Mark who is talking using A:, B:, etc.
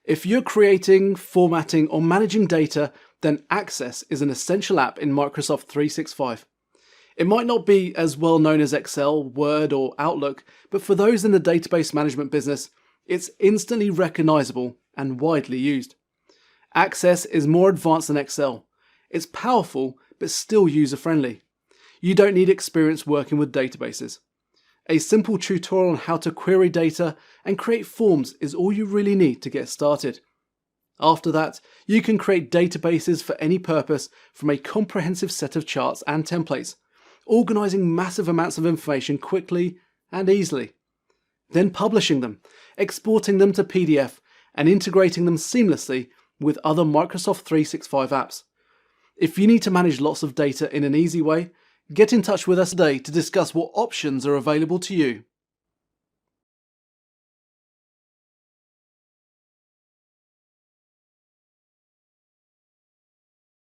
A: If you're creating, formatting, or managing data, then Access is an essential app in Microsoft 365. It might not be as well known as Excel, Word, or Outlook, but for those in the database management business, it's instantly recognizable and widely used. Access is more advanced than Excel. It's powerful, but still user-friendly. You don't need experience working with databases. A simple tutorial on how to query data and create forms is all you really need to get started. After that, you can create databases for any purpose from a comprehensive set of charts and templates, organizing massive amounts of information quickly and easily. Then publishing them, exporting them to PDF, and integrating them seamlessly with other Microsoft 365 apps. If you need to manage lots of data in an easy way, get in touch with us today to discuss what options are available to you.